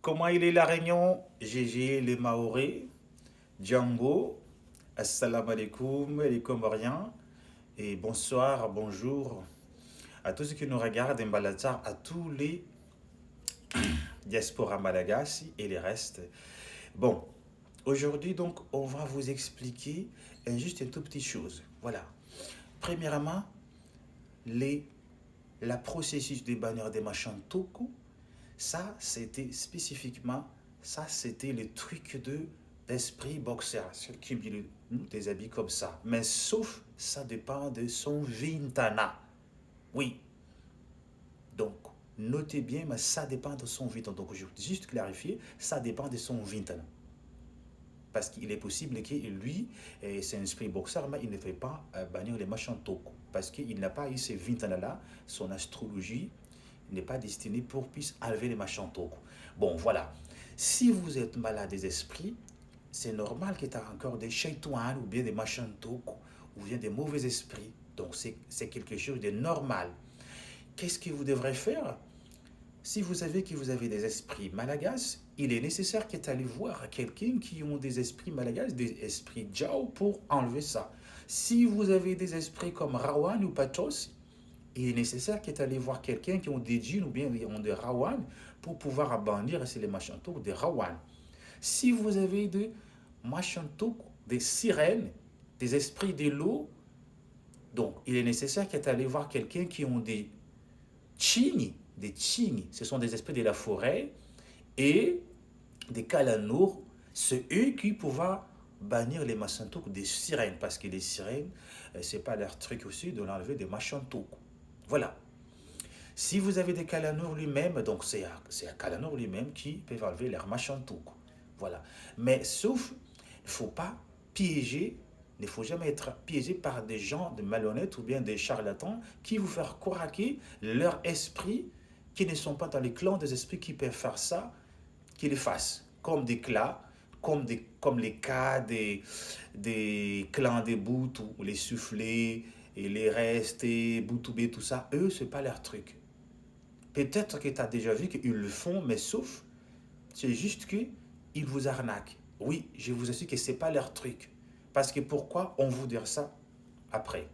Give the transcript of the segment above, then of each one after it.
Comment il est la Réunion? GG, les Maoris, Django, Assalamu alaikum, les Comoriens, et bonsoir, bonjour à tous ceux qui nous regardent, Mbalatar, à tous les diasporas Malagasy et les restes. Bon, aujourd'hui, donc, on va vous expliquer juste une toute petite chose. Voilà. Premièrement, les, la processus de bannir des machins Toku. Ça, c'était spécifiquement, ça, c'était le truc de d'esprit boxer, ceux qui ont des habits comme ça. Mais sauf, ça dépend de son vintana. Oui, donc, notez bien, mais ça dépend de son vintana. Donc, je veux juste clarifier, ça dépend de son vintana. Parce qu'il est possible que lui, c'est un esprit boxeur, mais il ne fait pas bannir les machins toku. Parce qu'il n'a pas eu ces vintana-là, son astrologie n'est pas destiné pour puisse enlever les machins toku. Bon, voilà. Si vous êtes malade des esprits, c'est normal que tu as encore des shaitouans ou bien des machins toku ou bien des mauvais esprits. Donc, c'est quelque chose de normal. Qu'est-ce que vous devrez faire? Si vous savez que vous avez des esprits malagas, il est nécessaire que tu allez voir quelqu'un qui ont des esprits malagas, des esprits Jao pour enlever ça. Si vous avez des esprits comme Rawan ou Patos, il est nécessaire que tu allez voir quelqu'un qui ont des djinns ou bien ont des Rawan pour pouvoir abandir les machantouk des Rawan. Si vous avez des machantouk, des sirènes, des esprits de l'eau, donc il est nécessaire que tu allez voir quelqu'un qui ont des chigni, ce sont des esprits de la forêt, et des kalanours, c'est eux qui pouvoir bannir les machantouk des sirènes, parce que les sirènes, c'est pas leur truc aussi de l'enlever des machantouk. Voilà. Si vous avez des Kalanours lui-même, donc c'est un Kalanour lui-même qui peut enlever leur machantouk. Voilà. Mais sauf, il ne faut pas piéger, il ne faut jamais être piégé par des gens de malhonnêtes ou bien des charlatans qui vous faire croire que leur esprit, qui ne sont pas dans les clans des esprits qui peuvent faire ça, qu'ils les fassent. Comme des clans, comme les cas des clans des Bouts ou les soufflés et les restes et Boutoubé, tout ça, eux, c'est pas leur truc. Peut-être que tu as déjà vu qu'ils le font, mais sauf, c'est juste qu'ils vous arnaquent. Oui, je vous assure que ce n'est pas leur truc. Parce que pourquoi on vous dire ça après?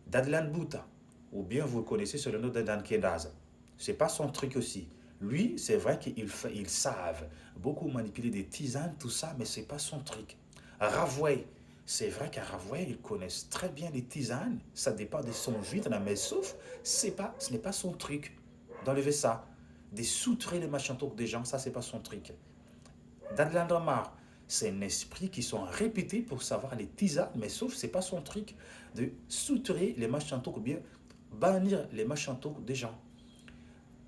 Dadlan Bouta, ou bien vous le connaissez sur le nom d'Adan Kedaza, ce n'est pas son truc aussi. Lui, c'est vrai qu'ils savent beaucoup manipuler des tisanes, tout ça, mais ce n'est pas son truc. Ravoué, c'est vrai qu'à Ravoué, ils connaissent très bien les tisanes, ça dépend de son vide, mais sauf, ce n'est pas son truc d'enlever ça. De soutrer les machins des gens, ça, c'est pas son truc. Dadlan Damar, c'est un esprit qui sont répétés pour savoir les tisanes, mais sauf, c'est pas son truc de soutrer les machins ou bien bannir les machins des gens.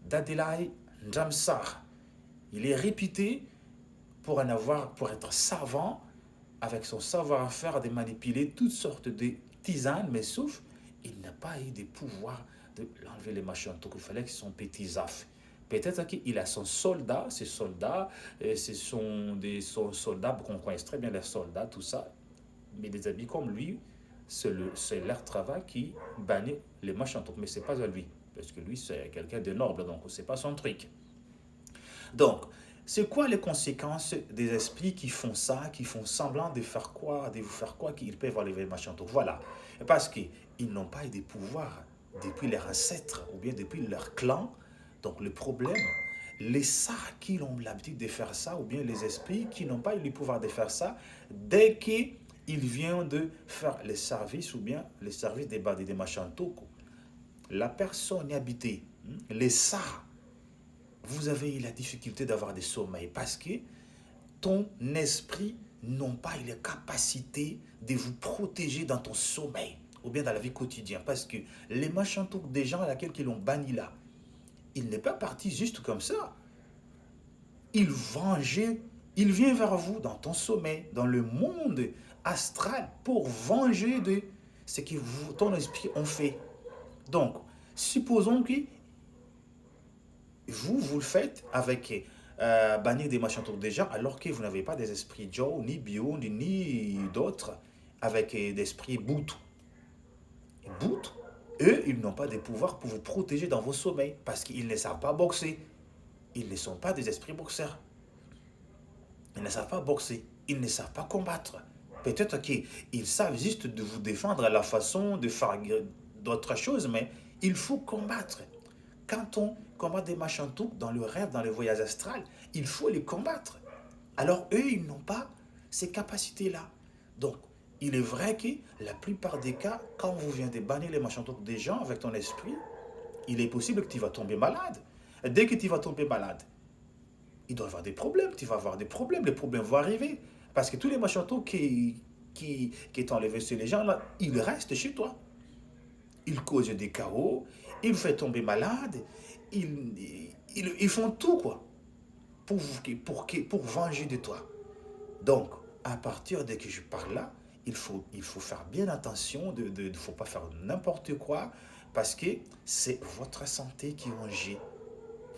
Dadelai Njamsar, il est réputé pour en avoir, pour être savant, avec son savoir-faire de manipuler toutes sortes de tisanes, mais sauf, il n'a pas eu de pouvoir de l'enlever les machins. Donc il fallait qu'ils soient petits affs. Peut-être qu'il a son soldat, ses soldats, ce sont des soldats qu'on connaît très bien les soldats, tout ça, mais des amis comme lui, c'est leur travail qui bannit les machins. Mais ce n'est pas à lui, parce que lui, c'est quelqu'un de noble, donc ce n'est pas son truc. Donc, c'est quoi les conséquences des esprits qui font ça, qui font semblant de faire quoi, de vous faire quoi, qu'ils peuvent enlever le machin? Donc voilà, parce qu'ils n'ont pas eu de pouvoir depuis leurs ancêtres ou bien depuis leur clan. Donc le problème, les ça qui ont l'habitude de faire ça, ou bien les esprits qui n'ont pas eu le pouvoir de faire ça, dès qu'ils viennent de faire les services ou bien les services des badis des machins, la personne habitée, les ça, vous avez la difficulté d'avoir des sommeils parce que ton esprit n'a pas la capacité de vous protéger dans ton sommeil ou bien dans la vie quotidienne. Parce que les machins des gens à laquelle ils l'ont banni là, il n'est pas parti juste comme ça. Il vengeait, il vient vers vous dans ton sommeil, dans le monde astral pour venger de ce que vous, ton esprit ont fait. Donc, supposons que vous le faites avec bannir des machins des gens alors que vous n'avez pas des esprits Joe, ni Bio, ni d'autres avec des esprits Bout. Bout, eux, ils n'ont pas de pouvoir pour vous protéger dans vos sommeils parce qu'ils ne savent pas boxer. ils ne sont pas des esprits boxeurs. Ils ne savent pas boxer. Ils ne savent pas combattre. Peut-être qu'ils savent juste de vous défendre à la façon de faire d'autres choses, mais il faut combattre. Quand on combat des machantouk dans le rêve, dans le voyage astral, il faut les combattre. Alors eux, ils n'ont pas ces capacités-là. Donc, il est vrai que la plupart des cas, quand vous venez de bannir les machantouk des gens avec ton esprit, il est possible que tu vas tomber malade. Dès que tu vas tomber malade, il doit y avoir des problèmes, tu vas avoir des problèmes, les problèmes vont arriver. Parce que tous les machantouk qui t'ont enlevé chez les gens, là, ils restent chez toi. Ils causent des chaos, ils font tomber malade, ils font tout, quoi, pour venger de toi. Donc, à partir de que je parle là, il faut faire bien attention, il ne faut pas faire n'importe quoi, parce que c'est votre santé qui est en jeu.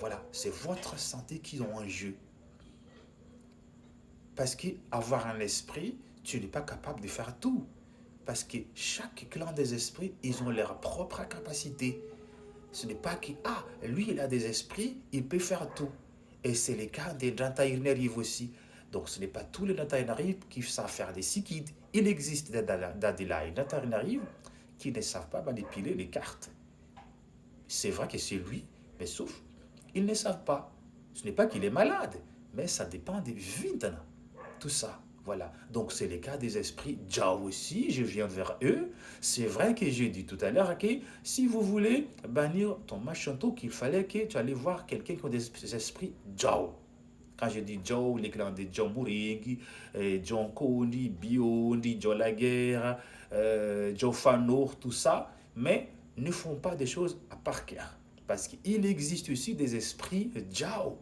Voilà, c'est votre santé qui est en jeu. Parce qu'avoir un esprit, tu n'es pas capable de faire tout. Parce que chaque clan des esprits, ils ont leur propre capacité. Ce n'est pas que, lui, il a des esprits, il peut faire tout. Et c'est le cas des Dantaïnarives aussi. Donc, ce n'est pas tous les Dantaïnarives qui savent faire des sikids. Il existe des Dantaïnarives qui ne savent pas manipuler les cartes. C'est vrai que c'est lui, mais sauf, ils ne savent pas. Ce n'est pas qu'il est malade, mais ça dépend des vies. Tout ça. Voilà, donc c'est le cas des esprits Jao aussi, je viens vers eux. C'est vrai que j'ai dit tout à l'heure que si vous voulez bannir ton machanto, qu'il fallait que tu allais voir quelqu'un qui a des esprits Jao. Quand je dis Jao, les clans de Jamburingi, John Koni, Biondi, Joe Laguerre, Joe Fanour, tout ça, mais ne font pas des choses à par cœur. Parce qu'il existe aussi des esprits Jao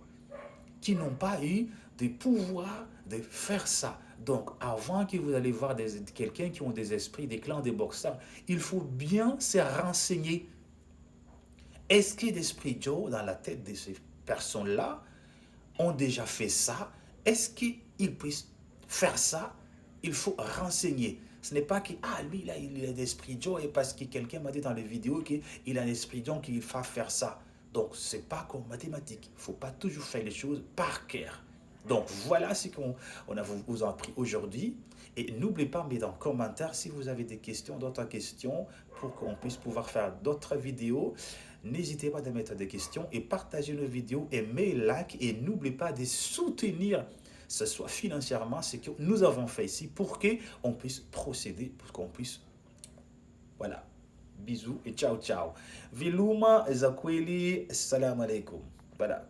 qui n'ont pas eu de pouvoir de faire ça. Donc, avant que vous allez voir quelqu'un qui ont des esprits, des clans, des boxeurs, il faut bien se renseigner. Est-ce qu'il y a des esprits Joe dans la tête de ces personnes-là ont déjà fait ça? Est-ce qu'ils puissent faire ça? Il faut renseigner. Ce n'est pas que, lui, là, il a d'esprit Joe et parce que quelqu'un m'a dit dans les vidéos qu'il a un esprit Joe qu'il va faire ça. Donc, ce n'est pas comme mathématiques. Il ne faut pas toujours faire les choses par cœur. Donc, voilà ce qu'on vous a appris aujourd'hui. Et n'oubliez pas de mettre en commentaire si vous avez des questions, d'autres questions, pour qu'on puisse pouvoir faire d'autres vidéos. N'hésitez pas à mettre des questions et partager nos vidéos, aimez, like et n'oubliez pas de soutenir, ce soit financièrement, ce que nous avons fait ici pour qu'on puisse procéder, pour qu'on puisse, voilà. Bisous et ciao ciao. Viluma Zakweli, salam alaikum. Voilà.